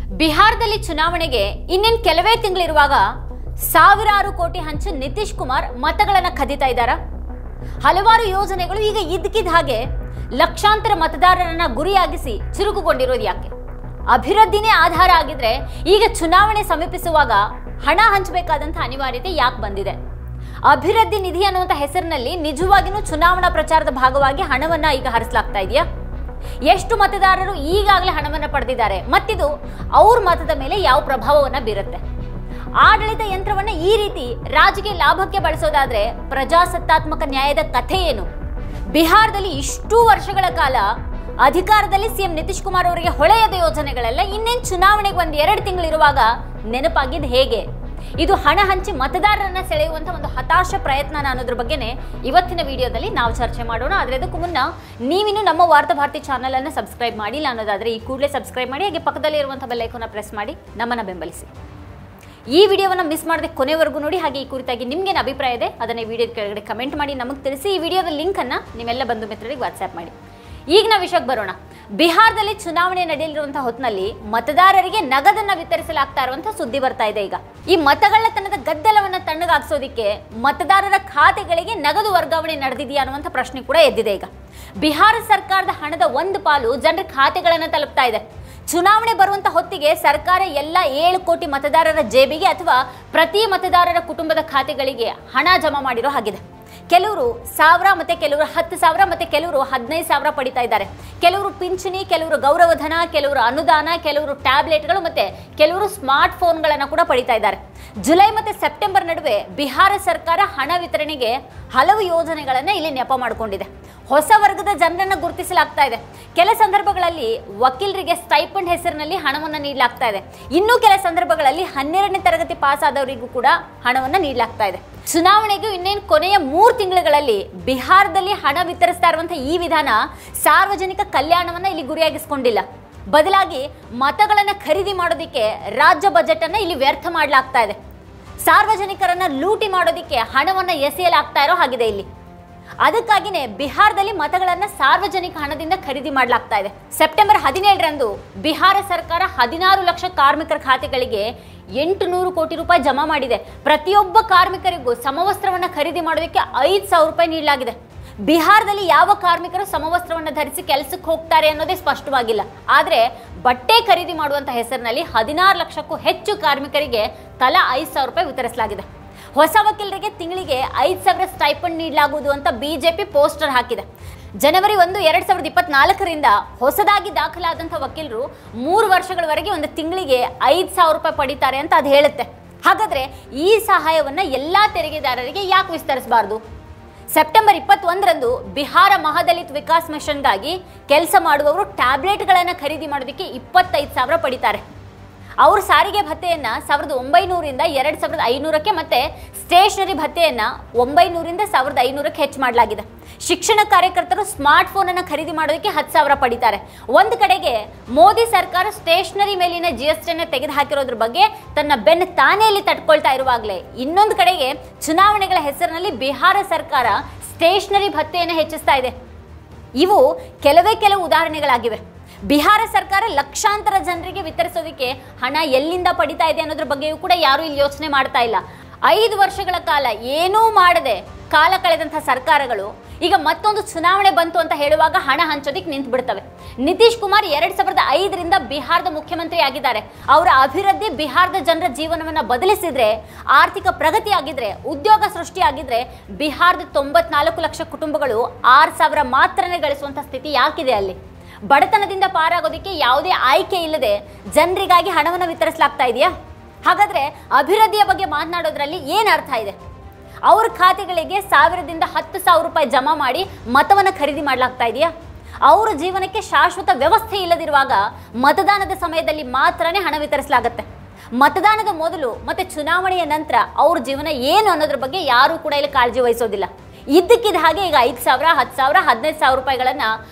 ಬಿಹಾರದಲ್ಲಿ ಚುನಾವಣೆಗೆ ಇನ್ನೇನು ಕೆಲವೇ ತಿಂಗಳಿರುವಾಗ ಸಾವಿರಾರು ಕೋಟಿ ಹಂಚು ನಿತೀಶ್ ಕುಮಾರ್ ಮತಗಳನ್ನು ಕದೀತಾ ಇದ್ದಾರಾ? ಹಲವಾರು ಯೋಜನೆಗಳು ಈಗ ಇದ್ದಕ್ಕಿದ್ದ ಹಾಗೆ ಲಕ್ಷಾಂತರ ಮತದಾರರನ್ನ ಗುರಿಯಾಗಿಸಿ ಚುರುಕುಗೊಂಡಿರೋದು ಯಾಕೆ? ಅಭಿವೃದ್ಧಿನೇ ಆಧಾರ ಆಗಿದ್ರೆ ಈಗ ಚುನಾವಣೆ ಸಮೀಪಿಸುವಾಗ ಹಣ ಹಂಚಬೇಕಾದಂತ ಅನಿವಾರ್ಯತೆ ಯಾಕೆ ಬಂದಿದೆ? ಅಭಿವೃದ್ಧಿ ನಿಧಿ ಅನ್ನುವಂಥ ಹೆಸರಿನಲ್ಲಿ ನಿಜವಾಗಿಯೂ ಚುನಾವಣಾ ಪ್ರಚಾರದ ಭಾಗವಾಗಿ ಹಣವನ್ನ ಈಗ ಹರಿಸಲಾಗ್ತಾ ಇದೆಯಾ? ಎಷ್ಟು ಮತದಾರರು ಈಗಾಗಲೇ ಹಣವನ್ನು ಪಡೆದಿದ್ದಾರೆ ಮತ್ತಿದು ಅವ್ರ ಮತದ ಮೇಲೆ ಯಾವ ಪ್ರಭಾವವನ್ನ ಬೀರುತ್ತೆ? ಆಡಳಿತ ಯಂತ್ರವನ್ನ ಈ ರೀತಿ ರಾಜಕೀಯ ಲಾಭಕ್ಕೆ ಬಳಸೋದಾದ್ರೆ ಪ್ರಜಾಸತ್ತಾತ್ಮಕ ನ್ಯಾಯದ ಕಥೆ ಏನು? ಬಿಹಾರದಲ್ಲಿ ಇಷ್ಟು ವರ್ಷಗಳ ಕಾಲ ಅಧಿಕಾರದಲ್ಲಿ ಸಿಎಂ ನಿತೀಶ್ ಕುಮಾರ್ ಅವರಿಗೆ ಹೊಳೆಯದ ಯೋಜನೆಗಳೆಲ್ಲ ಇನ್ನೇನು ಚುನಾವಣೆಗೆ ಒಂದು 2 ತಿಂಗಳಿರುವಾಗ ನೆನಪಾಗಿದ್ದು ಹೇಗೆ? ಇದು ಹಣ ಹಂಚಿ ಮತದಾರರನ್ನ ಸೆಳೆಯುವಂತ ಒಂದು ಹತಾಶ ಪ್ರಯತ್ನ ಅನ್ನೋದ್ರ ಬಗ್ಗೆನೇ ಇವತ್ತಿನ ವಿಡಿಯೋದಲ್ಲಿ ನಾವು ಚರ್ಚೆ ಮಾಡೋಣ. ಆದರೆ ಅದಕ್ಕೂ ಮುನ್ನ ನೀವಿನ್ನು ನಮ್ಮ ವಾರ್ತಾ ಭಾರತಿ ಚಾನೆಲ್ ಅನ್ನು ಸಬ್ಸ್ಕ್ರೈಬ್ ಮಾಡಿಲ್ಲ ಅನ್ನೋದಾದ್ರೆ ಈ ಕೂಡಲೇ ಸಬ್ಸ್ಕ್ರೈಬ್ ಮಾಡಿ, ಹಾಗೆ ಪಕ್ಕದಲ್ಲಿ ಇರುವಂತಹ ಬೆಲ್ ಐಕಾನ್ ಪ್ರೆಸ್ ಮಾಡಿ ನಮ್ಮನ್ನ ಬೆಂಬಲಿಸಿ. ಈ ವಿಡಿಯೋವನ್ನು ಮಿಸ್ ಮಾಡದೆ ಕೊನೆವರೆಗೂ ನೋಡಿ. ಹಾಗೆ ಈ ಕುರಿತಾಗಿ ನಿಮ್ಗೇನು ಅಭಿಪ್ರಾಯ ಇದೆ ಅದನ್ನ ಈ ವಿಡಿಯೋದ ಕೆಳಗಡೆ ಕಮೆಂಟ್ ಮಾಡಿ ನಮಗೆ ತಿಳಿಸಿ. ಈ ವಿಡಿಯೋದ ಲಿಂಕ್ ಅನ್ನ ನಿಮ್ಮೆಲ್ಲ ಬಂಧು ಮಿತ್ರರಿಗೆ ವಾಟ್ಸ್ಆಪ್ ಮಾಡಿ. ಈಗ ನಾವು ವಿಷಯಕ್ಕೆ ಬರೋಣ. ಬಿಹಾರದಲ್ಲಿ ಚುನಾವಣೆ ನಡೆಯಲಿರುವಂತಹ ಹೊತ್ತಿನಲ್ಲಿ ಮತದಾರರಿಗೆ ನಗದನ್ನ ವಿತರಿಸಲಾಗ್ತಾ ಇರುವಂತಹ ಸುದ್ದಿ ಬರ್ತಾ ಇದೆ. ಈಗ ಈ ಮತಗಳ್ಳತನದ ಗದ್ದಲವನ್ನ ತಣ್ಣಗಾಗಿಸೋದಿಕ್ಕೆ ಮತದಾರರ ಖಾತೆಗಳಿಗೆ ನಗದು ವರ್ಗಾವಣೆ ನಡೆದಿದೆಯಾ ಅನ್ನುವಂಥ ಪ್ರಶ್ನೆ ಕೂಡ ಎದ್ದಿದೆ. ಈಗ ಬಿಹಾರ ಸರ್ಕಾರದ ಹಣದ ಒಂದು ಪಾಲು ಜನರ ಖಾತೆಗಳನ್ನ ತಲುಪ್ತಾ ಇದೆ. ಚುನಾವಣೆ ಬರುವಂತ ಹೊತ್ತಿಗೆ ಸರ್ಕಾರ ಎಲ್ಲ 7 ಕೋಟಿ ಮತದಾರರ ಜೇಬಿಗೆ ಅಥವಾ ಪ್ರತಿ ಮತದಾರರ ಕುಟುಂಬದ ಖಾತೆಗಳಿಗೆ ಹಣ ಜಮಾ ಮಾಡಿರೋ ಹಾಗಿದೆ. ಕೆಲವರು 1000 ಮತ್ತೆ ಕೆಲವರು 10,000 ಮತ್ತೆ ಕೆಲವರು 15,000 ಪಡಿತಾ ಇದ್ದಾರೆ. ಕೆಲವರು ಪಿಂಚಣಿ, ಕೆಲವರು ಗೌರವಧನ, ಕೆಲವರು ಅನುದಾನ, ಕೆಲವರು ಟ್ಯಾಬ್ಲೆಟ್ಗಳು ಮತ್ತೆ ಕೆಲವರು ಸ್ಮಾರ್ಟ್ ಫೋನ್ಗಳನ್ನು ಕೂಡ ಪಡಿತಾ ಇದ್ದಾರೆ. ಜುಲೈ ಮತ್ತೆ ಸೆಪ್ಟೆಂಬರ್ ನಡುವೆ ಬಿಹಾರ ಸರ್ಕಾರ ಹಣ ವಿತರಣೆಗೆ ಹಲವು ಯೋಜನೆಗಳನ್ನ ಇಲ್ಲಿ ನೆಪ ಮಾಡಿಕೊಂಡಿದೆ. ಹೊಸ ವರ್ಗದ ಜನರನ್ನ ಗುರುತಿಸಲಾಗ್ತಾ ಇದೆ. ಕೆಲ ಸಂದರ್ಭಗಳಲ್ಲಿ ವಕೀಲರಿಗೆ ಸ್ಟೈಪಂಡ್ ಹೆಸರಿನಲ್ಲಿ ಹಣವನ್ನು ನೀಡಲಾಗ್ತಾ ಇದೆ. ಇನ್ನು ಕೆಲ ಸಂದರ್ಭಗಳಲ್ಲಿ 12ನೇ ತರಗತಿ ಪಾಸ್ ಆದವರಿಗೂ ಕೂಡ ಹಣವನ್ನು ನೀಡಲಾಗ್ತಾ ಇದೆ. ಚುನಾವಣೆಗೂ ಇನ್ನೇನು ಕೊನೆಯ 3 ತಿಂಗಳುಗಳಲ್ಲಿ ಬಿಹಾರದಲ್ಲಿ ಹಣ ವಿತರಿಸ್ತಾ ಇರುವಂತಹ ಈ ವಿಧಾನ ಸಾರ್ವಜನಿಕ ಕಲ್ಯಾಣವನ್ನ ಇಲ್ಲಿ ಗುರಿಯಾಗಿಸಿಕೊಂಡಿಲ್ಲ. ಬದಲಾಗಿ ಮತಗಳನ್ನ ಖರೀದಿ ಮಾಡೋದಿಕ್ಕೆ ರಾಜ್ಯ ಬಜೆಟ್ ಅನ್ನ ಇಲ್ಲಿ ವ್ಯರ್ಥ ಮಾಡಲಾಗ್ತಾ ಇದೆ. ಸಾರ್ವಜನಿಕರನ್ನ ಲೂಟಿ ಮಾಡೋದಿಕ್ಕೆ ಹಣವನ್ನ ಎಸೆಯಲಾಗ್ತಾ ಇರೋ ಹಾಗಿದೆ ಇಲ್ಲಿ. ಅದಕ್ಕಾಗಿನೇ ಬಿಹಾರದಲ್ಲಿ ಮತಗಳನ್ನ ಸಾರ್ವಜನಿಕ ಹಣದಿಂದ ಖರೀದಿ ಮಾಡಲಾಗ್ತಾ ಇದೆ. ಸೆಪ್ಟೆಂಬರ್ 17ರಂದು ಬಿಹಾರ ಸರ್ಕಾರ 16 ಲಕ್ಷ ಕಾರ್ಮಿಕರ ಖಾತೆಗಳಿಗೆ 800 ಕೋಟಿ ರೂಪಾಯಿ ಜಮಾ ಮಾಡಿದೆ. ಪ್ರತಿಯೊಬ್ಬ ಕಾರ್ಮಿಕರಿಗೂ ಸಮವಸ್ತ್ರವನ್ನ ಖರೀದಿ ಮಾಡೋದಕ್ಕೆ 5,000 ರೂಪಾಯಿ ನೀಡಲಾಗಿದೆ. ಬಿಹಾರದಲ್ಲಿ ಯಾವ ಕಾರ್ಮಿಕರು ಸಮವಸ್ತ್ರವನ್ನು ಧರಿಸಿ ಕೆಲಸಕ್ಕೆ ಹೋಗ್ತಾರೆ ಅನ್ನೋದೇ ಸ್ಪಷ್ಟವಾಗಿಲ್ಲ. ಆದರೆ ಬಟ್ಟೆ ಖರೀದಿ ಮಾಡುವಂತ ಹೆಸರಿನಲ್ಲಿ 16 ಲಕ್ಷಕ್ಕೂ ಹೆಚ್ಚು ಕಾರ್ಮಿಕರಿಗೆ ತಲಾ 5,000 ರೂಪಾಯಿ ವಿತರಿಸಲಾಗಿದೆ. ಹೊಸ ವಕೀಲರಿಗೆ ತಿಂಗಳಿಗೆ 5,000 ಸ್ಟೈಪಂಡ್ ನೀಡಲಾಗುವುದು ಅಂತ ಬಿಜೆಪಿ ಪೋಸ್ಟರ್ ಹಾಕಿದೆ. ಜನವರಿ 1, 2024ರಿಂದ ಹೊಸದಾಗಿ ದಾಖಲಾದಂತಹ ವಕೀಲರು 3 ವರ್ಷಗಳವರೆಗೆ ಒಂದು ತಿಂಗಳಿಗೆ 5,000 ರೂಪಾಯಿ ಪಡಿತಾರೆ ಅಂತ ಅದು ಹೇಳುತ್ತೆ. ಹಾಗಾದ್ರೆ ಈ ಸಹಾಯವನ್ನ ಎಲ್ಲಾ ತೆರಿಗೆದಾರರಿಗೆ ಯಾಕೆ ವಿಸ್ತರಿಸಬಾರದು? ಸೆಪ್ಟೆಂಬರ್ 21ರಂದು ಬಿಹಾರ ಮಹಾದಲಿತ್ ವಿಕಾಸ್ ಮಿಷನ್ಗಾಗಿ ಕೆಲಸ ಮಾಡುವವರು ಟ್ಯಾಬ್ಲೆಟ್ಗಳನ್ನು ಖರೀದಿ ಮಾಡೋದಕ್ಕೆ 25,000 ಪಡಿತಾರೆ. ಅವರು ಸಾರಿಗೆ ಭತ್ಯೆಯನ್ನ 1,900ರಿಂದ 2,500ಕ್ಕೆ ಮತ್ತೆ ಸ್ಟೇಷನರಿ ಭತ್ಯೆಯನ್ನ 900ರಿಂದ 1,500ಕ್ಕೆ ಹೆಚ್ಚು ಮಾಡಲಾಗಿದೆ. ಶಿಕ್ಷಣ ಕಾರ್ಯಕರ್ತರು ಸ್ಮಾರ್ಟ್ ಫೋನ್ ಅನ್ನು ಖರೀದಿ ಮಾಡೋದಕ್ಕೆ 10,000 ಪಡಿತಾರೆ. ಒಂದು ಕಡೆಗೆ ಮೋದಿ ಸರ್ಕಾರ ಸ್ಟೇಷನರಿ ಮೇಲಿನ GST ಅನ್ನು ತೆಗೆದು ಹಾಕಿರೋದ್ರ ಬಗ್ಗೆ ತನ್ನ ಬೆನ್ನು ತಾನೇ ಇಲ್ಲಿ ತಟ್ಕೊಳ್ತಾ ಇರುವಾಗಲೇ ಇನ್ನೊಂದು ಕಡೆಗೆ ಚುನಾವಣೆಗಳ ಹೆಸರಿನಲ್ಲಿ ಬಿಹಾರ ಸರ್ಕಾರ ಸ್ಟೇಷನರಿ ಭತ್ಯೆಯನ್ನು ಹೆಚ್ಚಿಸ್ತಾ ಇದೆ. ಇವು ಕೆಲವು ಉದಾಹರಣೆಗಳಾಗಿವೆ. ಬಿಹಾರ ಸರ್ಕಾರ ಲಕ್ಷಾಂತರ ಜನರಿಗೆ ವಿತರಿಸೋದಕ್ಕೆ ಹಣ ಎಲ್ಲಿಂದ ಪಡಿತಾ ಇದೆ ಅನ್ನೋದ್ರ ಬಗ್ಗೆಯೂ ಕೂಡ ಯಾರು ಇಲ್ಲಿ ಯೋಚನೆ ಮಾಡ್ತಾ ಇಲ್ಲ. 5 ವರ್ಷಗಳ ಕಾಲ ಏನೂ ಮಾಡದೆ ಕಾಲ ಕಳೆದಂತಹ ಸರ್ಕಾರಗಳು ಈಗ ಮತ್ತೊಂದು ಚುನಾವಣೆ ಬಂತು ಅಂತ ಹೇಳುವಾಗ ಹಣ ಹಂಚೋದಿಕ್ಕೆ ನಿಂತು ಬಿಡ್ತವೆ. ನಿತೀಶ್ ಕುಮಾರ್ 2005ರಿಂದ ಬಿಹಾರದ ಮುಖ್ಯಮಂತ್ರಿ ಆಗಿದ್ದಾರೆ. ಅವರ ಅಭಿವೃದ್ಧಿ ಬಿಹಾರದ ಜನರ ಜೀವನವನ್ನ ಬದಲಿಸಿದ್ರೆ, ಆರ್ಥಿಕ ಪ್ರಗತಿ ಆಗಿದ್ರೆ, ಉದ್ಯೋಗ ಸೃಷ್ಟಿ ಆಗಿದ್ರೆ ಬಿಹಾರದ 94 ಲಕ್ಷ ಕುಟುಂಬಗಳು 6,000 ಮಾತ್ರನೇ ಗಳಿಸುವಂತ ಸ್ಥಿತಿ ಯಾಕಿದೆ ಅಲ್ಲಿ? ಬಡತನದಿಂದ ಪಾರಾಗೋದಕ್ಕೆ ಯಾವುದೇ ಆಯ್ಕೆ ಇಲ್ಲದೆ ಜನರಿಗಾಗಿ ಹಣವನ್ನು ವಿತರಿಸಲಾಗ್ತಾ ಇದೆಯಾ? ಹಾಗಾದ್ರೆ ಅಭಿವೃದ್ಧಿಯ ಬಗ್ಗೆ ಮಾತನಾಡೋದ್ರಲ್ಲಿ ಏನು ಅರ್ಥ ಇದೆ? ಅವ್ರ ಖಾತೆಗಳಿಗೆ 1,000ದಿಂದ 10,000 ರೂಪಾಯಿ ಜಮಾ ಮಾಡಿ ಮತವನ್ನು ಖರೀದಿ ಮಾಡಲಾಗ್ತಾ ಇದೆಯಾ? ಅವರ ಜೀವನಕ್ಕೆ ಶಾಶ್ವತ ವ್ಯವಸ್ಥೆ ಇಲ್ಲದಿರುವಾಗ ಮತದಾನದ ಸಮಯದಲ್ಲಿ ಮಾತ್ರನೇ ಹಣ ವಿತರಿಸಲಾಗುತ್ತೆ. ಮತದಾನದ ಮೊದಲು ಮತ್ತೆ ಚುನಾವಣೆಯ ನಂತರ ಅವ್ರ ಜೀವನ ಏನು ಅನ್ನೋದ್ರ ಬಗ್ಗೆ ಯಾರೂ ಕೂಡ ಇಲ್ಲಿ ಕಾಳಜಿ ವಹಿಸೋದಿಲ್ಲ. ಇದ್ದಕ್ಕಿದ್ದ ಹಾಗೆ ಈಗ 5,000, 10,000, 15,000 ರೂಪಾಯಿಗಳನ್ನ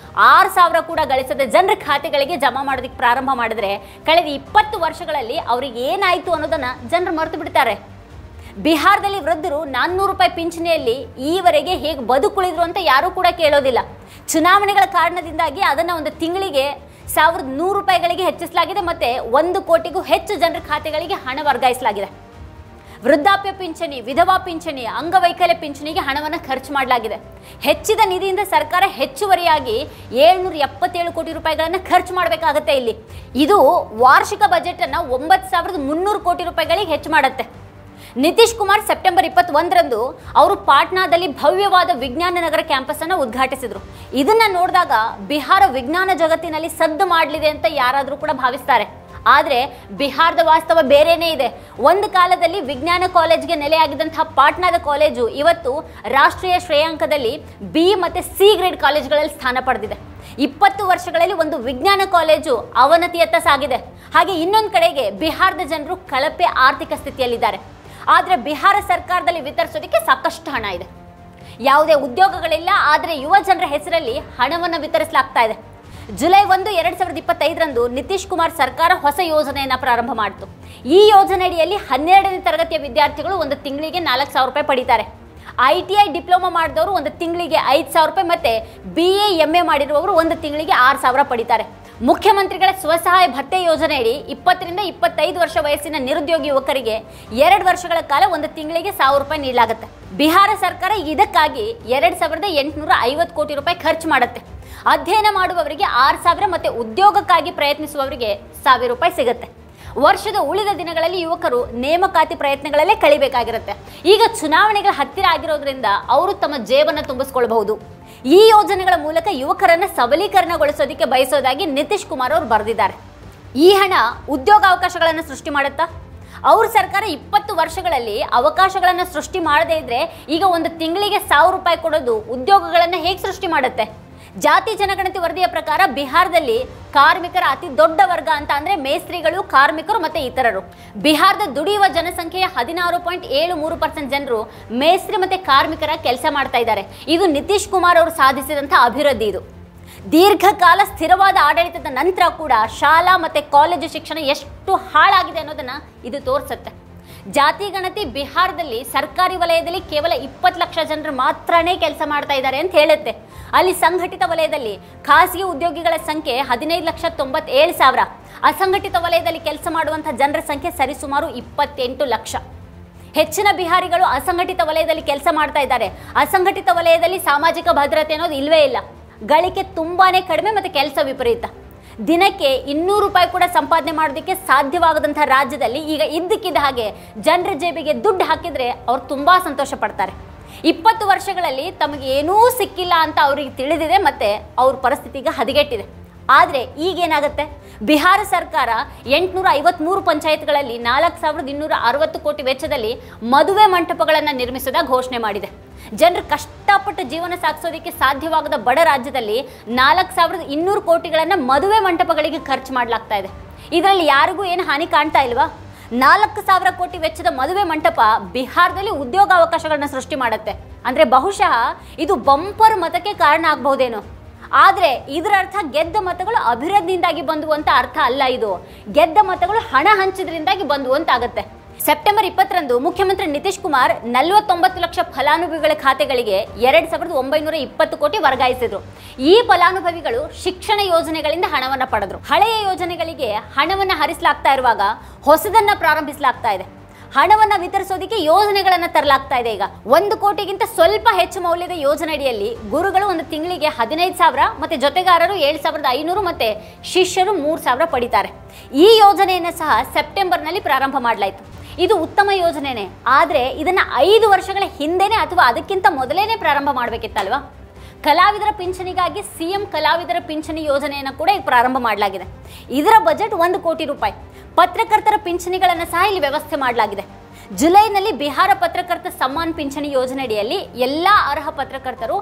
6,000 ಕೂಡ ಗಳಿಸದ ಜನರ ಖಾತೆಗಳಿಗೆ ಜಮಾ ಮಾಡೋದಕ್ಕೆ ಪ್ರಾರಂಭ ಮಾಡಿದ್ರೆ ಕಳೆದ 20 ವರ್ಷಗಳಲ್ಲಿ ಅವ್ರಿಗೆ ಏನಾಯ್ತು ಅನ್ನೋದನ್ನ ಜನರು ಮರೆತು ಬಿಡ್ತಾರೆ. ಬಿಹಾರದಲ್ಲಿ ವೃದ್ಧರು 400 ರೂಪಾಯಿ ಪಿಂಚಣಿಯಲ್ಲಿ ಈವರೆಗೆ ಹೇಗೆ ಬದುಕುಳಿದ್ರು ಅಂತ ಯಾರೂ ಕೂಡ ಕೇಳೋದಿಲ್ಲ. ಚುನಾವಣೆಗಳ ಕಾರಣದಿಂದಾಗಿ ಅದನ್ನ ಒಂದು ತಿಂಗಳಿಗೆ 1100 ರೂಪಾಯಿಗಳಿಗೆ ಹೆಚ್ಚಿಸಲಾಗಿದೆ ಮತ್ತೆ 1 ಕೋಟಿಗೂ ಹೆಚ್ಚು ಜನರ ಖಾತೆಗಳಿಗೆ ಹಣ ವರ್ಗಾಯಿಸಲಾಗಿದೆ. ವೃದ್ಧಾಪ್ಯ ಪಿಂಚಣಿ, ವಿಧವಾ ಪಿಂಚಣಿ, ಅಂಗವೈಕಲ್ಯ ಪಿಂಚಣಿಗೆ ಹಣವನ್ನು ಖರ್ಚು ಮಾಡಲಾಗಿದೆ. ಹೆಚ್ಚಿದ ನಿಧಿಯಿಂದ ಸರ್ಕಾರ ಹೆಚ್ಚುವರಿಯಾಗಿ 777 ಕೋಟಿ ರೂಪಾಯಿಗಳನ್ನು ಖರ್ಚು ಮಾಡಬೇಕಾಗುತ್ತೆ. ಇಲ್ಲಿ ಇದು ವಾರ್ಷಿಕ ಬಜೆಟ್ ಅನ್ನು 9300 ಕೋಟಿ ರೂಪಾಯಿಗಳಿಗೆ ಹೆಚ್ಚು ಮಾಡುತ್ತೆ. ನಿತೀಶ್ ಕುಮಾರ್ ಸೆಪ್ಟೆಂಬರ್ 21ರಂದು ಅವರು ಪಾಟ್ನಾದಲ್ಲಿ ಭವ್ಯವಾದ ವಿಜ್ಞಾನ ನಗರ ಕ್ಯಾಂಪಸ್ ಅನ್ನು ಉದ್ಘಾಟಿಸಿದ್ರು. ಇದನ್ನ ನೋಡಿದಾಗ ಬಿಹಾರ ವಿಜ್ಞಾನ ಜಗತ್ತಿನಲ್ಲಿ ಸದ್ದು ಮಾಡಲಿದೆ ಅಂತ ಯಾರಾದರೂ ಕೂಡ ಭಾವಿಸ್ತಾರೆ. ಆದರೆ ಬಿಹಾರದ ವಾಸ್ತವ ಬೇರೆನೇ ಇದೆ. ಒಂದು ಕಾಲದಲ್ಲಿ ವಿಜ್ಞಾನ ಕಾಲೇಜ್ಗೆ ನೆಲೆಯಾಗಿದ್ದಂತಹ ಪಾಟ್ನಾದ ಕಾಲೇಜು ಇವತ್ತು ರಾಷ್ಟ್ರೀಯ ಶ್ರೇಯಾಂಕದಲ್ಲಿ ಬಿ ಮತ್ತು ಸಿ ಗ್ರೇಡ್ ಕಾಲೇಜ್ಗಳಲ್ಲಿ ಸ್ಥಾನ ಪಡೆದಿದೆ. 20 ವರ್ಷಗಳಲ್ಲಿ ಒಂದು ವಿಜ್ಞಾನ ಕಾಲೇಜು ಅವನತಿಯತ್ತ ಸಾಗಿದೆ. ಹಾಗೆ ಇನ್ನೊಂದು ಕಡೆಗೆ ಬಿಹಾರದ ಜನರು ಕಳಪೆ ಆರ್ಥಿಕ ಸ್ಥಿತಿಯಲ್ಲಿದ್ದಾರೆ. ಆದರೆ ಬಿಹಾರ ಸರ್ಕಾರದಲ್ಲಿ ವಿತರಿಸೋದಕ್ಕೆ ಸಾಕಷ್ಟು ಹಣ ಇದೆ. ಯಾವುದೇ ಉದ್ಯೋಗಗಳಿಲ್ಲ, ಆದರೆ ಯುವ ಜನರ ಹೆಸರಲ್ಲಿ ಹಣವನ್ನು ವಿತರಿಸಲಾಗ್ತಾ ಇದೆ. ಜುಲೈ 1, 2025ರಂದು ನಿತೀಶ್ ಕುಮಾರ್ ಸರ್ಕಾರ ಹೊಸ ಯೋಜನೆಯನ್ನು ಪ್ರಾರಂಭ ಮಾಡಿತು. ಈ ಯೋಜನೆಯಡಿಯಲ್ಲಿ 12ನೇ ತರಗತಿಯ ವಿದ್ಯಾರ್ಥಿಗಳು ಒಂದು ತಿಂಗಳಿಗೆ 4000 ರೂಪಾಯಿ ಪಡೀತಾರೆ. ITI ಡಿಪ್ಲೊಮಾ ಮಾಡಿದವರು ಒಂದು ತಿಂಗಳಿಗೆ 5000 ರೂಪಾಯಿ ಮತ್ತೆ BA MA ಮಾಡಿರುವವರು ಒಂದು ತಿಂಗಳಿಗೆ 6000 ಪಡೀತಾರೆ. ಮುಖ್ಯಮಂತ್ರಿಗಳ ಸ್ವಸಹಾಯ ಭತ್ಯೆ ಯೋಜನೆಯಡಿ 20 ರಿಂದ 25 ವರ್ಷ ವಯಸ್ಸಿನ ನಿರುದ್ಯೋಗಿ ಯುವಕರಿಗೆ 2 ವರ್ಷಗಳ ಕಾಲ ಒಂದು ತಿಂಗಳಿಗೆ 1000 ರೂಪಾಯಿ ನೀಡಲಾಗುತ್ತೆ. ಬಿಹಾರ ಸರ್ಕಾರ ಇದಕ್ಕಾಗಿ 2850 ಕೋಟಿ ರೂಪಾಯಿ ಖರ್ಚು ಮಾಡುತ್ತೆ. ಅಧ್ಯಯನ ಮಾಡುವವರಿಗೆ 6000 ಮತ್ತೆ ಉದ್ಯೋಗಕ್ಕಾಗಿ ಪ್ರಯತ್ನಿಸುವವರಿಗೆ 1000 ರೂಪಾಯಿ ಸಿಗುತ್ತೆ. ವರ್ಷದ ಉಳಿದ ದಿನಗಳಲ್ಲಿ ಯುವಕರು ನೇಮಕಾತಿ ಪ್ರಯತ್ನಗಳಲ್ಲೇ ಕಳಿಬೇಕಾಗಿರುತ್ತೆ. ಈಗ ಚುನಾವಣೆಗಳ ಹತ್ತಿರ ಆಗಿರೋದ್ರಿಂದ ಅವರು ತಮ್ಮ ಜೇಬನ್ನು ತುಂಬಿಸ್ಕೊಳ್ಬಹುದು. ಈ ಯೋಜನೆಗಳ ಮೂಲಕ ಯುವಕರನ್ನ ಸಬಲೀಕರಣಗೊಳಿಸೋದಕ್ಕೆ ಬಯಸೋದಾಗಿ ನಿತೀಶ್ ಕುಮಾರ್ ಅವರು ಬರೆದಿದ್ದಾರೆ. ಈ ಹಣ ಉದ್ಯೋಗಾವಕಾಶಗಳನ್ನು ಸೃಷ್ಟಿ ಮಾಡುತ್ತಾ? ಅವ್ರ ಸರ್ಕಾರ 20 ವರ್ಷಗಳಲ್ಲಿ ಅವಕಾಶಗಳನ್ನು ಸೃಷ್ಟಿ ಮಾಡದೇ ಇದ್ರೆ ಈಗ ಒಂದು ತಿಂಗಳಿಗೆ 1000 ರೂಪಾಯಿ ಕೊಡೋದು ಉದ್ಯೋಗಗಳನ್ನು ಹೇಗೆ ಸೃಷ್ಟಿ ಮಾಡುತ್ತೆ? ಜಾತಿ ಜನಗಣತಿ ವರದಿಯ ಪ್ರಕಾರ ಬಿಹಾರದಲ್ಲಿ ಕಾರ್ಮಿಕರ ಅತಿ ದೊಡ್ಡ ವರ್ಗ ಅಂತ ಅಂದ್ರೆ ಮೇಸ್ತ್ರಿಗಳು, ಕಾರ್ಮಿಕರು ಮತ್ತೆ ಇತರರು. ಬಿಹಾರದ ದುಡಿಯುವ ಜನಸಂಖ್ಯೆಯ 16.73% ಜನರು ಮೇಸ್ತ್ರಿ ಮತ್ತೆ ಕಾರ್ಮಿಕರ ಕೆಲಸ ಮಾಡ್ತಾ ಇದ್ದಾರೆ. ಇದು ನಿತೀಶ್ ಕುಮಾರ್ ಅವರು ಸಾಧಿಸಿದಂತಹ ಅಭಿವೃದ್ಧಿ. ಇದು ದೀರ್ಘಕಾಲ ಸ್ಥಿರವಾದ ಆಡಳಿತದ ನಂತರ ಕೂಡ ಶಾಲಾ ಮತ್ತೆ ಕಾಲೇಜು ಶಿಕ್ಷಣ ಎಷ್ಟು ಹಾಳಾಗಿದೆ ಅನ್ನೋದನ್ನ ಇದು ತೋರಿಸುತ್ತೆ. ಜಾತಿ ಗಣತಿ ಬಿಹಾರದಲ್ಲಿ ಸರ್ಕಾರಿ ವಲಯದಲ್ಲಿ ಕೇವಲ 20 ಲಕ್ಷ ಜನರು ಮಾತ್ರನೇ ಕೆಲಸ ಮಾಡ್ತಾ ಇದ್ದಾರೆ ಅಂತ ಹೇಳುತ್ತೆ. ಅಲ್ಲಿ ಸಂಘಟಿತ ವಲಯದಲ್ಲಿ ಖಾಸಗಿ ಉದ್ಯೋಗಿಗಳ ಸಂಖ್ಯೆ 15,97,000. ಅಸಂಘಟಿತ ವಲಯದಲ್ಲಿ ಕೆಲಸ ಮಾಡುವಂತಹ ಜನರ ಸಂಖ್ಯೆ ಸರಿಸುಮಾರು 28 ಲಕ್ಷ. ಹೆಚ್ಚಿನ ಬಿಹಾರಿಗಳು ಅಸಂಘಟಿತ ವಲಯದಲ್ಲಿ ಕೆಲಸ ಮಾಡ್ತಾ ಇದ್ದಾರೆ. ಅಸಂಘಟಿತ ವಲಯದಲ್ಲಿ ಸಾಮಾಜಿಕ ಭದ್ರತೆ ಅನ್ನೋದು ಇಲ್ವೇ ಇಲ್ಲ. ಗಳಿಕೆ ತುಂಬಾನೇ ಕಡಿಮೆ ಮತ್ತೆ ಕೆಲಸ ವಿಪರೀತ. ದಿನಕ್ಕೆ 200 ರೂಪಾಯಿ ಕೂಡ ಸಂಪಾದನೆ ಮಾಡೋದಕ್ಕೆ ಸಾಧ್ಯವಾಗದಂತಹ ರಾಜ್ಯದಲ್ಲಿ ಈಗ ಇದ್ದಕ್ಕಿದ್ದ ಹಾಗೆ ಜನರ ಜೇಬಿಗೆ ದುಡ್ಡು ಹಾಕಿದ್ರೆ ಅವ್ರು ತುಂಬಾ ಸಂತೋಷ ಪಡ್ತಾರೆ. 20 ವರ್ಷಗಳಲ್ಲಿ ತಮಗೆ ಏನೂ ಸಿಕ್ಕಿಲ್ಲ ಅಂತ ಅವರಿಗೆ ತಿಳಿದಿದೆ ಮತ್ತೆ ಅವ್ರ ಪರಿಸ್ಥಿತಿಗೆ ಹದಗೆಟ್ಟಿದೆ. ಆದರೆ ಈಗೇನಾಗುತ್ತೆ? ಬಿಹಾರ ಸರ್ಕಾರ 853 ಪಂಚಾಯತ್ಗಳಲ್ಲಿ 4260 ಕೋಟಿ ವೆಚ್ಚದಲ್ಲಿ ಮದುವೆ ಮಂಟಪಗಳನ್ನು ನಿರ್ಮಿಸೋದಾಗಿ ಘೋಷಣೆ ಮಾಡಿದೆ. ಜನರು ಕಷ್ಟಪಟ್ಟು ಜೀವನ ಸಾಗಿಸೋದಕ್ಕೆ ಸಾಧ್ಯವಾಗದ ಬಡ ರಾಜ್ಯದಲ್ಲಿ 4200 ಕೋಟಿಗಳನ್ನು ಮದುವೆ ಮಂಟಪಗಳಿಗೆ ಖರ್ಚು ಮಾಡಲಾಗ್ತಾ ಇದೆ. ಇದರಲ್ಲಿ ಯಾರಿಗೂ ಏನು ಹಾನಿ ಕಾಣ್ತಾ ಇಲ್ವಾ? 4000 ಕೋಟಿ ವೆಚ್ಚದ ಮದುವೆ ಮಂಟಪ ಬಿಹಾರದಲ್ಲಿ ಉದ್ಯೋಗಾವಕಾಶಗಳನ್ನ ಸೃಷ್ಟಿ ಮಾಡುತ್ತೆ. ಅಂದ್ರೆ ಬಹುಶಃ ಇದು ಬಂಪರ್ ಮತಕ್ಕೆ ಕಾರಣ ಆಗಬಹುದೇನೋ. ಆದರೆ ಇದರ ಅರ್ಥ ಗೆದ್ದ ಮತಗಳು ಅಭಿವೃದ್ಧಿಯಿಂದಾಗಿ ಬಂದು ಅಂತ ಅರ್ಥ ಅಲ್ಲ. ಇದು ಗೆದ್ದ ಮತಗಳು ಹಣ ಹಂಚಿದ್ರಿಂದಾಗಿ ಬಂದು ಅಂತ ಆಗುತ್ತೆ. ಸೆಪ್ಟೆಂಬರ್ 20ರಂದು ಮುಖ್ಯಮಂತ್ರಿ ನಿತೀಶ್ ಕುಮಾರ್ 49 ಲಕ್ಷ ಫಲಾನುಭವಿಗಳ ಖಾತೆಗಳಿಗೆ 2920 ಕೋಟಿ ವರ್ಗಾಯಿಸಿದ್ರು. ಈ ಫಲಾನುಭವಿಗಳು ಶಿಕ್ಷಣ ಯೋಜನೆಗಳಿಂದ ಹಣವನ್ನು ಪಡೆದ್ರು. ಹಳೆಯ ಯೋಜನೆಗಳಿಗೆ ಹಣವನ್ನು ಹರಿಸಲಾಗ್ತಾ ಇರುವಾಗ ಹೊಸದನ್ನ ಪ್ರಾರಂಭಿಸಲಾಗ್ತಾ ಇದೆ. ಹಣವನ್ನ ವಿತರಿಸೋದಕ್ಕೆ ಯೋಜನೆಗಳನ್ನ ತರಲಾಗ್ತಾ ಇದೆ. ಈಗ 1 ಕೋಟಿಗಿಂತ ಸ್ವಲ್ಪ ಹೆಚ್ಚು ಮೌಲ್ಯದ ಯೋಜನೆಯಡಿಯಲ್ಲಿ ಗುರುಗಳು ಒಂದು ತಿಂಗಳಿಗೆ 15,000 ಮತ್ತೆ ಜೊತೆಗಾರರು 7,500 ಮತ್ತೆ ಶಿಷ್ಯರು 3,000 ಪಡಿತಾರೆ. ಈ ಯೋಜನೆಯನ್ನು ಸಹ ಸೆಪ್ಟೆಂಬರ್ನಲ್ಲಿ ಪ್ರಾರಂಭ ಮಾಡಲಾಯಿತು. ಇದು ಉತ್ತಮ ಯೋಜನೆನೇ. ಆದರೆ ಇದನ್ನ 5 ವರ್ಷಗಳ ಹಿಂದೆನೆ ಅಥವಾ ಅದಕ್ಕಿಂತ ಮೊದಲೇನೆ ಪ್ರಾರಂಭ ಮಾಡಬೇಕಿತ್ತಲ್ವಾ? ಕಲಾವಿದರ ಪಿಂಚಣಿಗಾಗಿ ಸಿಎಂ ಕಲಾವಿದರ ಪಿಂಚಣಿ ಯೋಜನೆಯನ್ನು ಕೂಡ ಈಗ ಪ್ರಾರಂಭ ಮಾಡಲಾಗಿದೆ. ಇದರ ಬಜೆಟ್ 1 ಕೋಟಿ ರೂಪಾಯಿ. ಪತ್ರಕರ್ತರ ಪಿಂಚಣಿಗಳನ್ನು ಸಹ ಇಲ್ಲಿ ವ್ಯವಸ್ಥೆ ಮಾಡಲಾಗಿದೆ. ಜುಲೈನಲ್ಲಿ ಬಿಹಾರ ಪತ್ರಕರ್ತ ಸಮ್ಮಾನ್ ಪಿಂಚಣಿ ಯೋಜನೆಯಡಿಯಲ್ಲಿ ಎಲ್ಲಾ ಅರ್ಹ ಪತ್ರಕರ್ತರು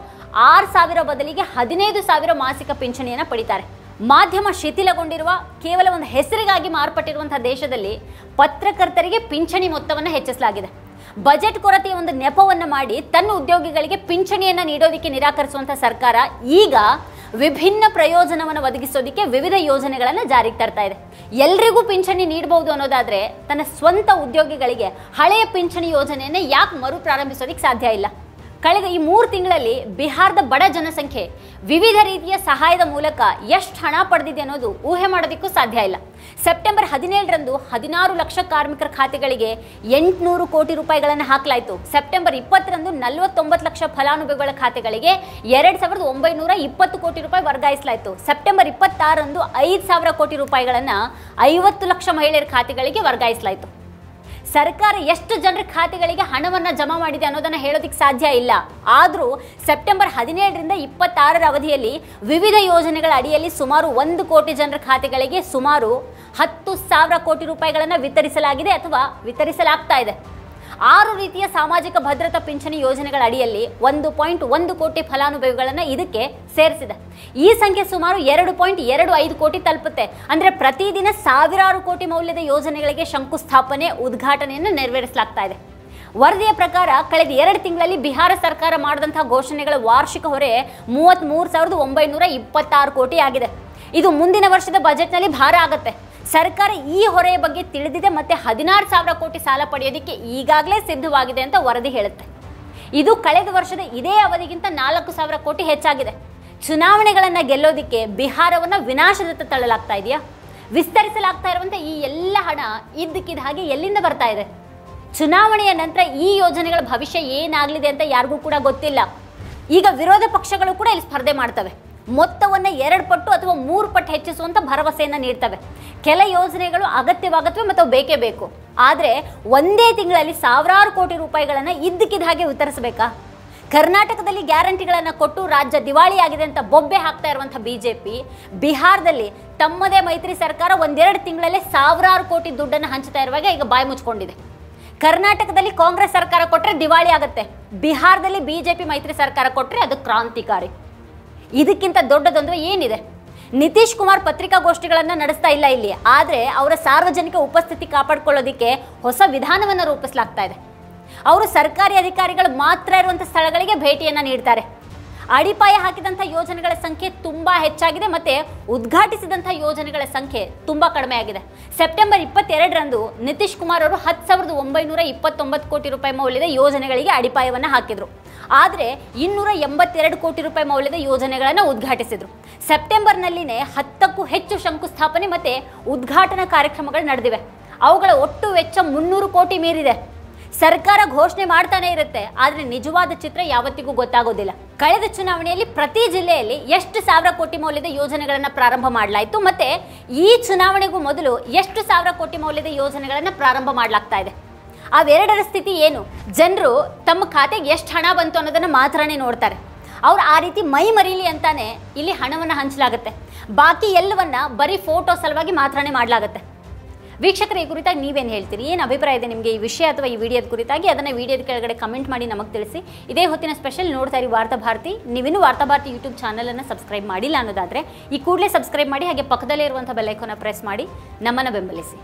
6,000 ಬದಲಿಗೆ 15,000 ಮಾಸಿಕ ಪಿಂಚಣಿಯನ್ನು ಪಡಿತಾರೆ. ಮಾಧ್ಯಮ ಶಿಥಿಲಗೊಂಡಿರುವ ಕೇವಲ ಒಂದು ಹೆಸರಿಗಾಗಿ ಮಾರ್ಪಟ್ಟಿರುವಂತಹ ದೇಶದಲ್ಲಿ ಪತ್ರಕರ್ತರಿಗೆ ಪಿಂಚಣಿ ಮೊತ್ತವನ್ನು ಹೆಚ್ಚಿಸಲಾಗಿದೆ. ಬಜೆಟ್ ಕೊರತೆಯ ಒಂದು ನೆಪವನ್ನು ಮಾಡಿ ತನ್ನ ಉದ್ಯೋಗಿಗಳಿಗೆ ಪಿಂಚಣಿಯನ್ನು ನೀಡೋದಕ್ಕೆ ನಿರಾಕರಿಸುವಂತಹ ಸರ್ಕಾರ ಈಗ ವಿಭಿನ್ನ ಪ್ರಯೋಜನವನ್ನು ಒದಗಿಸೋದಕ್ಕೆ ವಿವಿಧ ಯೋಜನೆಗಳನ್ನು ಜಾರಿಗೆ ತರ್ತಾ ಇದೆ. ಎಲ್ರಿಗೂ ಪಿಂಚಣಿ ನೀಡಬಹುದು ಅನ್ನೋದಾದ್ರೆ ತನ್ನ ಸ್ವಂತ ಉದ್ಯೋಗಿಗಳಿಗೆ ಹಳೆಯ ಪಿಂಚಣಿ ಯೋಜನೆಯನ್ನು ಯಾಕೆ ಮರು ಪ್ರಾರಂಭಿಸೋದಕ್ಕೆ ಸಾಧ್ಯ ಇಲ್ಲ? ಕಳೆದ ಈ 3 ತಿಂಗಳಲ್ಲಿ ಬಿಹಾರದ ಬಡ ಜನಸಂಖ್ಯೆ ವಿವಿಧ ರೀತಿಯ ಸಹಾಯದ ಮೂಲಕ ಎಷ್ಟು ಹಣ ಪಡೆದಿದೆ ಅನ್ನೋದು ಊಹೆ ಮಾಡೋದಕ್ಕೂ ಸಾಧ್ಯ ಇಲ್ಲ. ಸೆಪ್ಟೆಂಬರ್ 17ರಂದು 16 ಲಕ್ಷ ಕಾರ್ಮಿಕರ ಖಾತೆಗಳಿಗೆ 800 ಕೋಟಿ ರೂಪಾಯಿಗಳನ್ನು ಹಾಕಲಾಯಿತು. ಸೆಪ್ಟೆಂಬರ್ 20ರಂದು 49 ಲಕ್ಷ ಫಲಾನುಭವಿಗಳ ಖಾತೆಗಳಿಗೆ 2920 ಕೋಟಿ ರೂಪಾಯಿ ವರ್ಗಾಯಿಸಲಾಯಿತು. ಸೆಪ್ಟೆಂಬರ್ 26ರಂದು 5000 ಕೋಟಿ ರೂಪಾಯಿಗಳನ್ನು 50 ಲಕ್ಷ ಮಹಿಳೆಯರ ಖಾತೆಗಳಿಗೆ ವರ್ಗಾಯಿಸಲಾಯಿತು. ಸರ್ಕಾರ ಎಷ್ಟು ಜನರ ಖಾತೆಗಳಿಗೆ ಹಣವನ್ನು ಜಮಾ ಮಾಡಿದೆ ಅನ್ನೋದನ್ನು ಹೇಳೋದಕ್ಕೆ ಸಾಧ್ಯ ಇಲ್ಲ. ಆದರೂ ಸೆಪ್ಟೆಂಬರ್ 17ರಿಂದ 26ರ ಅವಧಿಯಲ್ಲಿ ವಿವಿಧ ಯೋಜನೆಗಳ ಅಡಿಯಲ್ಲಿ ಸುಮಾರು 1 ಕೋಟಿ ಜನರ ಖಾತೆಗಳಿಗೆ ಸುಮಾರು 10,000 ಕೋಟಿ ರೂಪಾಯಿಗಳನ್ನು ವಿತರಿಸಲಾಗಿದೆ ಅಥವಾ ವಿತರಿಸಲಾಗ್ತಾ ಇದೆ. 6 ರೀತಿಯ ಸಾಮಾಜಿಕ ಭದ್ರತಾ ಪಿಂಚಣಿ ಯೋಜನೆಗಳ ಅಡಿಯಲ್ಲಿ 1.1 ಕೋಟಿ ಫಲಾನುಭವಿಗಳನ್ನು ಇದಕ್ಕೆ ಸೇರಿಸಿದೆ. ಈ ಸಂಖ್ಯೆ ಸುಮಾರು 2.25 ಕೋಟಿ ತಲುಪುತ್ತೆ. ಅಂದರೆ ಪ್ರತಿದಿನ ಸಾವಿರಾರು ಕೋಟಿ ಮೌಲ್ಯದ ಯೋಜನೆಗಳಿಗೆ ಶಂಕುಸ್ಥಾಪನೆ ಉದ್ಘಾಟನೆಯನ್ನು ನೆರವೇರಿಸಲಾಗ್ತಾ ಇದೆ. ವರದಿಯ ಪ್ರಕಾರ ಕಳೆದ 2 ತಿಂಗಳಲ್ಲಿ ಬಿಹಾರ ಸರ್ಕಾರ ಮಾಡಿದಂತಹ ಘೋಷಣೆಗಳ ವಾರ್ಷಿಕ ಹೊರೆ 33,926 ಕೋಟಿ ಆಗಿದೆ. ಇದು ಮುಂದಿನ ವರ್ಷದ ಬಜೆಟ್ನಲ್ಲಿ ಭಾರ ಆಗುತ್ತೆ. ಸರ್ಕಾರ ಈ ಹೊರೆಯ ಬಗ್ಗೆ ತಿಳಿದಿದೆ ಮತ್ತು 16,000 ಕೋಟಿ ಸಾಲ ಪಡೆಯೋದಕ್ಕೆ ಈಗಾಗಲೇ ಸಿದ್ಧವಾಗಿದೆ ಅಂತ ವರದಿ ಹೇಳುತ್ತೆ. ಇದು ಕಳೆದ ವರ್ಷದ ಇದೇ ಅವಧಿಗಿಂತ 4,000 ಕೋಟಿ ಹೆಚ್ಚಾಗಿದೆ. ಚುನಾವಣೆಗಳನ್ನು ಗೆಲ್ಲೋದಕ್ಕೆ ಬಿಹಾರವನ್ನು ವಿನಾಶದತ್ತ ತಳ್ಳಲಾಗ್ತಾ ಇದೆಯಾ? ವಿಸ್ತರಿಸಲಾಗ್ತಾ ಇರುವಂಥ ಈ ಎಲ್ಲ ಹಣ ಇದ್ದಕ್ಕಿದ್ದ ಹಾಗೆ ಎಲ್ಲಿಂದ ಬರ್ತಾ ಇದೆ? ಚುನಾವಣೆಯ ನಂತರ ಈ ಯೋಜನೆಗಳ ಭವಿಷ್ಯ ಏನಾಗಲಿದೆ ಅಂತ ಯಾರಿಗೂ ಕೂಡ ಗೊತ್ತಿಲ್ಲ. ಈಗ ವಿರೋಧ ಪಕ್ಷಗಳು ಕೂಡ ಇಲ್ಲಿ ಸ್ಪರ್ಧೆ ಮಾಡ್ತವೆ. ಮೊತ್ತವನ್ನು 2 ಪಟ್ಟು ಅಥವಾ 3 ಪಟ್ಟು ಹೆಚ್ಚಿಸುವಂಥ ಭರವಸೆಯನ್ನು ನೀಡ್ತವೆ. ಕೆಲ ಯೋಜನೆಗಳು ಅಗತ್ಯವಾಗುತ್ತವೆ ಮತ್ತು ಬೇಕೇ ಬೇಕು. ಆದರೆ ಒಂದೇ ತಿಂಗಳಲ್ಲಿ ಸಾವಿರಾರು ಕೋಟಿ ರೂಪಾಯಿಗಳನ್ನು ಇದ್ದಕ್ಕಿದ್ದ ಹಾಗೆ ವಿತರಿಸಬೇಕಾ? ಕರ್ನಾಟಕದಲ್ಲಿ ಗ್ಯಾರಂಟಿಗಳನ್ನು ಕೊಟ್ಟು ರಾಜ್ಯ ದಿವಾಳಿಯಾಗಿದೆ ಅಂತ ಬೊಬ್ಬೆ ಹಾಕ್ತಾ ಇರುವಂಥ ಬಿಜೆಪಿ ಬಿಹಾರದಲ್ಲಿ ತಮ್ಮದೇ ಮೈತ್ರಿ ಸರ್ಕಾರ 1-2 ತಿಂಗಳಲ್ಲೇ ಸಾವಿರಾರು ಕೋಟಿ ದುಡ್ಡನ್ನು ಹಂಚ್ತಾ ಇರುವಾಗ ಈಗ ಬಾಯಿ ಮುಚ್ಕೊಂಡಿದೆ. ಕರ್ನಾಟಕದಲ್ಲಿ ಕಾಂಗ್ರೆಸ್ ಸರ್ಕಾರ ಕೊಟ್ಟರೆ ದಿವಾಳಿ ಆಗುತ್ತೆ. ಬಿಹಾರದಲ್ಲಿ ಬಿಜೆಪಿ ಮೈತ್ರಿ ಸರ್ಕಾರ ಕೊಟ್ಟರೆ ಅದು ಕ್ರಾಂತಿಕಾರಿ. ಇದಕ್ಕಿಂತ ದೊಡ್ಡದೊಂದು ಏನಿದೆ? ನಿತೀಶ್ ಕುಮಾರ್ ಪತ್ರಿಕಾಗೋಷ್ಠಿಗಳನ್ನು ನಡೆಸ್ತಾ ಇಲ್ಲ ಇಲ್ಲಿ. ಆದರೆ ಅವರ ಸಾರ್ವಜನಿಕ ಉಪಸ್ಥಿತಿ ಕಾಪಾಡಿಕೊಳ್ಳೋದಕ್ಕೆ ಹೊಸ ವಿಧಾನವನ್ನು ರೂಪಿಸಲಾಗ್ತಾ ಇದೆ. ಅವರು ಸರ್ಕಾರಿ ಅಧಿಕಾರಿಗಳು ಮಾತ್ರ ಇರುವಂಥ ಸ್ಥಳಗಳಿಗೆ ಭೇಟಿಯನ್ನು ನೀಡ್ತಾರೆ. ಅಡಿಪಾಯ ಹಾಕಿದಂಥ ಯೋಜನೆಗಳ ಸಂಖ್ಯೆ ತುಂಬ ಹೆಚ್ಚಾಗಿದೆ ಮತ್ತು ಉದ್ಘಾಟಿಸಿದಂಥ ಯೋಜನೆಗಳ ಸಂಖ್ಯೆ ತುಂಬ ಕಡಿಮೆ ಆಗಿದೆ. ಸೆಪ್ಟೆಂಬರ್ 22ರಂದು ನಿತೀಶ್ ಕುಮಾರ್ ಅವರು 10,929 ಕೋಟಿ ರೂಪಾಯಿ ಮೌಲ್ಯದ ಯೋಜನೆಗಳಿಗೆ ಅಡಿಪಾಯವನ್ನು ಹಾಕಿದರು. ಆದರೆ 282 ಕೋಟಿ ರೂಪಾಯಿ ಮೌಲ್ಯದ ಯೋಜನೆಗಳನ್ನು ಉದ್ಘಾಟಿಸಿದರು. ಸೆಪ್ಟೆಂಬರ್ನಲ್ಲಿನೇ 10ಕ್ಕೂ ಹೆಚ್ಚು ಶಂಕುಸ್ಥಾಪನೆ ಮತ್ತು ಉದ್ಘಾಟನಾ ಕಾರ್ಯಕ್ರಮಗಳು ನಡೆದಿವೆ. ಅವುಗಳ ಒಟ್ಟು ವೆಚ್ಚ 300 ಕೋಟಿ ಮೀರಿದೆ. ಸರ್ಕಾರ ಘೋಷಣೆ ಮಾಡ್ತಾನೆ ಇರುತ್ತೆ, ಆದರೆ ನಿಜವಾದ ಚಿತ್ರ ಯಾವತ್ತಿಗೂ ಗೊತ್ತಾಗೋದಿಲ್ಲ. ಕಳೆದ ಚುನಾವಣೆಯಲ್ಲಿ ಪ್ರತಿ ಜಿಲ್ಲೆಯಲ್ಲಿ ಎಷ್ಟು ಸಾವಿರ ಕೋಟಿ ಮೌಲ್ಯದ ಯೋಜನೆಗಳನ್ನು ಪ್ರಾರಂಭ ಮಾಡಲಾಯಿತು ಮತ್ತು ಈ ಚುನಾವಣೆಗೂ ಮೊದಲು ಎಷ್ಟು ಸಾವಿರ ಕೋಟಿ ಮೌಲ್ಯದ ಯೋಜನೆಗಳನ್ನು ಪ್ರಾರಂಭ ಮಾಡಲಾಗ್ತಾ ಇದೆ? ಅವೆರಡರ ಸ್ಥಿತಿ ಏನು? ಜನರು ತಮ್ಮ ಖಾತೆಗೆ ಎಷ್ಟು ಹಣ ಬಂತು ಅನ್ನೋದನ್ನು ಮಾತ್ರನೇ ನೋಡ್ತಾರೆ. ಅವ್ರು ಆ ರೀತಿ ಮೈ ಮರೀಲಿ ಅಂತಾನೆ ಇಲ್ಲಿ ಹಣವನ್ನು ಹಂಚಲಾಗುತ್ತೆ. ಬಾಕಿ ಎಲ್ಲವನ್ನ ಬರೀ ಫೋಟೋ ಸಲುವಾಗಿ ಮಾತ್ರನೇ ಮಾಡಲಾಗುತ್ತೆ. ವೀಕ್ಷಕರು, ಈ ಕುರಿತಾಗಿ ನೀವೇನು ಹೇಳ್ತೀರಿ? ಏನು ಅಭಿಪ್ರಾಯ ಇದೆ ನಿಮಗೆ ಈ ವಿಷಯ ಅಥವಾ ಈ ವಿಡಿಯೋದ ಕುರಿತಾಗಿ? ಅದನ್ನು ವಿಡಿಯೋದ ಕೆಳಗಡೆ ಕಮೆಂಟ್ ಮಾಡಿ ನಮಗೆ ತಿಳಿಸಿ. ಇದೇ ಹೊತ್ತಿನ ಸ್ಪೆಷಲ್ ನೋಡ್ತಾ ಇರಿ ವಾರ್ತಾಭಾರತಿ. ನೀವಿನ್ನೂ ವಾರ್ತಾಭಾರತಿ ಯೂಟ್ಯೂಬ್ ಚಾನಲನ್ನು ಸಬ್ಸ್ಕ್ರೈಬ್ ಮಾಡಿಲ್ಲ ಅನ್ನೋದಾದರೆ ಈ ಕೂಡಲೇ ಸಬ್ಸ್ಕ್ರೈಬ್ ಮಾಡಿ, ಹಾಗೆ ಪಕ್ಕದಲ್ಲೇ ಇರುವಂಥ ಬೆಲ್ ಐಕಾನ್ನ ಪ್ರೆಸ್ ಮಾಡಿ ನಮ್ಮನ್ನು ಬೆಂಬಲಿಸಿ.